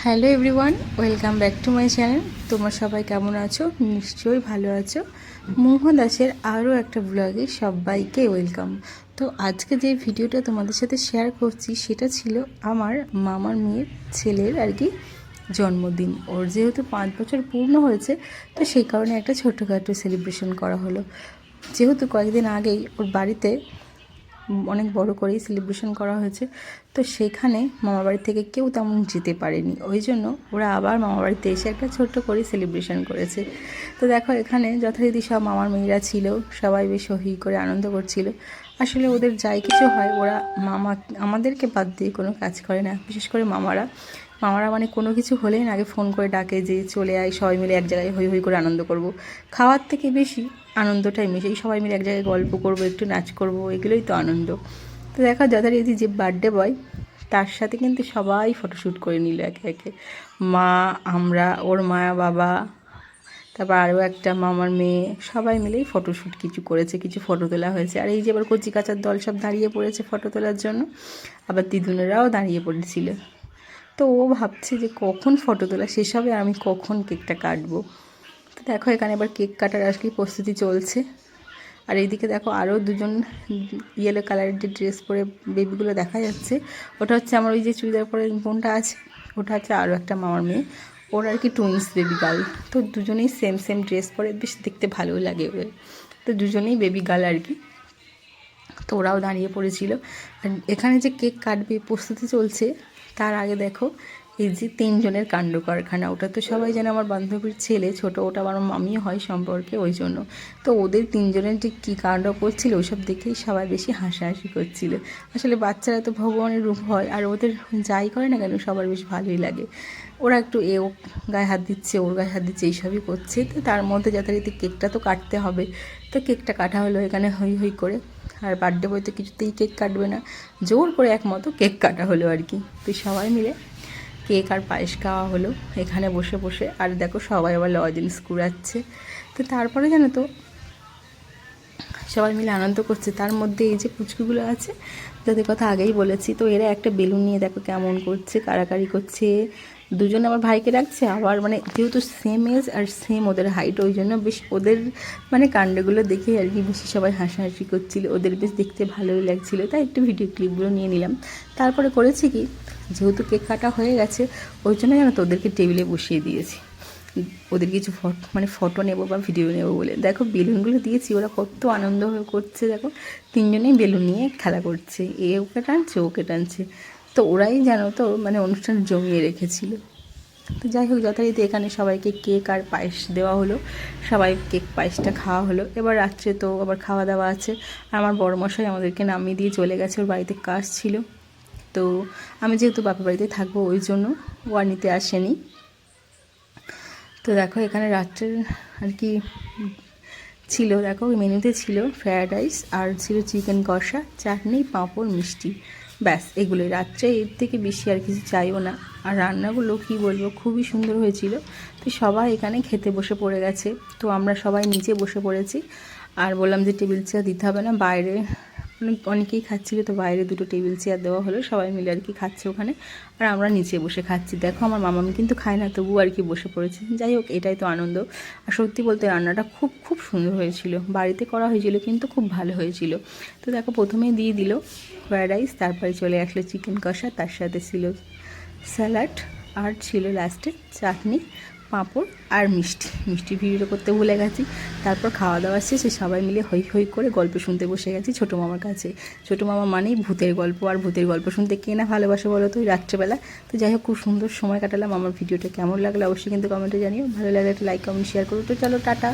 Hello everyone, welcome back to my channel. তোমরা সবাই কেমন আছো? নিশ্চয়ই ভালো আছো। মোহ দাসের আরও একটা ব্লগে সবাইকে ওয়েলকাম। তো আজকে যে ভিডিওটা তোমাদের সাথে শেয়ার করছি সেটা ছিল আমার মামার মেয়ের ছেলের জন্মদিন। ওর যেহেতু 5 বছর পূর্ণ হয়েছে, তো সেই কারণে একটা ছোটোখাটো সেলিব্রেশন করা হলো। যেহেতু কয়েকদিন আগেই ওর বাড়িতে অনেক বড় করেই সেলিব্রেশন করা হয়েছে, তো সেখানে মামাবাড়ি থেকে কেউ তেমন যেতে পারেনি। ওই জন্য ওরা আবার মামাবাড়িতে এসে একটা ছোট্ট করে সেলিব্রেশন করেছে। তো দেখো, এখানে যথারীতি সব মামার মেয়েরা ছিল, সবাই বেশ হই করে আনন্দ করছিল। আসলে ওদের যাই কিছু হয়, ওরা আমাদেরকে বাদ দিয়ে কোনো কাজ করে না। বিশেষ করে মামারা মানে কোনো কিছু হলেই না আগে ফোন করে ডাকে যে চলে আয়, সবাই মিলে এক জায়গায় হই হই করে আনন্দ করব। খাওয়ার থেকে বেশি আনন্দটাই মিশে, সবাই মিলে এক জায়গায় গল্প করব, একটু নাচ করব, এগুলোই তো আনন্দ। তো দেখা যথারীতি যে বার্থডে বয়, তার সাথে কিন্তু সবাই ফটোশ্যুট করে নিল একে একে। মা, আমরা, ওর মা, বাবা, তারপর আরও একটা মামার মেয়ে, সবাই মিলেই ফটোশ্যুট কিছু করেছে, কিছু ফটো তোলা হয়েছে। আর এই যে এবার কচি কাচার দল সব দাঁড়িয়ে পড়েছে ফটো তোলার জন্য, আবার দিদুনেরাও দাঁড়িয়ে পড়েছিল। তো ও ভাবছে যে কখন ফটো তোলা শেষ হবে আর আমি কখন কেকটা কাটবো। তো দেখো, এখানে এবার কেক কাটার প্রস্তুতি চলছে। আর এইদিকে দেখো আরও দুজন ইয়েলো কালারের যে ড্রেস পরে বেবিগুলো দেখা যাচ্ছে, ওটা হচ্ছে আমার ওই যে চুড়িদার পরে বোনটা আছে, ওটা হচ্ছে আরও একটা মামার মেয়ে, ওর টুইন্স বেবি গার্ল। তো দুজনেই সেম সেম ড্রেস পরে, বেশ দেখতে ভালোও লাগে ওদের। তো দুজনেই বেবি গার্ল তো ওরাও দাঁড়িয়ে পড়েছিল। আর এখানে যে কেক কাটবে প্রস্তুতি চলছে, তার আগে দেখো এই যে 3 জনের কাণ্ড কারখানা। ওটা তো সবাই জানে আমার বান্ধবীর ছেলে ছোট, ওটা আমার মামিও হয় সম্পর্কে, ওই জন্য। তো ওদের 3 জনের যে কী কাণ্ড করছিল ওইসব দেখেই সবাই বেশি হাসাহাসি করছিল। আসলে বাচ্চারা তো ভগবানের রূপ হয়, আর ওদের যাই করে না কেন সবার বেশ ভালোই লাগে। ওরা একটু ও গায়ে হাত দিচ্ছে, ওর গায়ে হাত দিচ্ছে, এইসবই করছে। তো তার মধ্যে যথারীতি কেকটা তো কাটতে হবে। তো কেকটা কাটা হলো এখানে হই হই করে। আর বার্থডে বয় তো কিছুতেই কেক কাটবে না, জোর করে একমতো কেক কাটা হলো তো সবাই মিলে কেক আর পায়েস খাওয়া হলো এখানে বসে বসে। আর দেখো সবাই আবার লজেন্স কুড়াচ্ছে। তো তারপরে জানো তো সবাই মিলে আনন্দ করছে। তার মধ্যে এই যে পুচকুগুলো আছে, যাদের কথা আগেই বলেছি, তো এরা একটা বেলুন নিয়ে দেখো কেমন করছে, কাড়াকাড়ি করছে। দুজন আমার ভাইকে রাখছে, আবার যেহেতু সেম এজ আর সেম ওদের হাইট, ওই জন্য বেশ ওদের কাণ্ডগুলো দেখে বেশি সবাই হাসাহাসি করছিল। ওদের বেশ দেখতে ভালোই লাগছিলো, তাই একটু ভিডিও ক্লিপগুলো নিয়ে নিলাম। তারপরে করেছি কি, যেহেতু কেক কাটা হয়ে গেছে, ওই জন্য জানো তো ওদেরকে টেবিলে বসিয়ে দিয়েছি। ওদের কিছু ফটো নেবো বা ভিডিও নেবো বলে। দেখো বেলুনগুলো দিয়েছি, ওরা কত আনন্দ করছে। দেখো 3 জনেই বেলুন নিয়ে খেলা করছে, ওকে টানছে ওকে টানছে। তো ওরাই জানো তো অনুষ্ঠান জমিয়ে রেখেছিল। তো যাই হোক, যথারীতি এখানে সবাইকে কেক আর পায়েস দেওয়া হলো, সবাই কেক পায়েসটা খাওয়া হলো। এবার রাত্রে তো আবার খাওয়া দাওয়া আছে। আর আমার বড়মশাই আমাদেরকে নামিয়ে দিয়ে চলে গেছে, ওর বাড়িতে কাজ ছিল। তো আমি যেহেতু বাপের বাড়িতে থাকবো, ওই জন্য ও আর নিতে আসেনি। তো দেখো এখানে রাত্রের ছিল, দেখো মেনুতে ছিল ফ্রায়েড রাইস, আর ছিল চিকেন কষা, চাটনি, পাঁপড়, মিষ্টি, ব্যাস এগুলোই। রাত্রে এর থেকে বেশি আর কিছু চাইও না। আর রান্নাগুলো কি বলবো, খুবই সুন্দর হয়েছিল। তো সবাই এখানে খেতে বসে পড়ে গেছে। তো আমরা সবাই নিচে বসে পড়েছি। আর বললাম যে টেবিল চেয়ার দিতে হবে না, বাইরে অনেকেই খাচ্ছিল, তো বাইরে 2টো টেবিল চেয়ার দেওয়া হলো, সবাই মিলে খাচ্ছে ওখানে। আর আমরা নিচে বসে খাচ্ছি। দেখো আমার মামামি কিন্তু খায় না, তবু বসে পড়েছে। যাই হোক, এটাই তো আনন্দ। আর সত্যি বলতে রান্নাটা খুব খুব সুন্দর হয়েছিল, বাড়িতে করা হয়েছিল কিন্তু খুব ভালো হয়েছিল। তো দেখো প্রথমেই দিয়ে দিল ফ্রায়েড রাইস, তারপরে চলে আসলো চিকেন কষা, তার সাথে ছিল স্যালাড, আর ছিল লাস্টে চাটনি, পাঁপড় আর মিষ্টি ভিডিও করতে ভুলে গেছি। তারপর খাওয়া দাওয়া শেষে সবাই মিলে হই হই করে গল্প শুনতে বসে গেছি ছোটো মামার কাছে। ছোটো মামা মানেই ভূতের গল্প, আর ভূতের গল্প শুনতে কে না ভালোবাসে বলো তো, ওই রাত্রেবেলা। তো যাই হোক, খুব সুন্দর সময় কাটালাম। আমার ভিডিওটা কেমন লাগলো অবশ্যই কিন্তু কমেন্টে জানিও। ভালো লাগলে একটা লাইক, কমেন্ট, শেয়ার করো। তো চলো টাটা।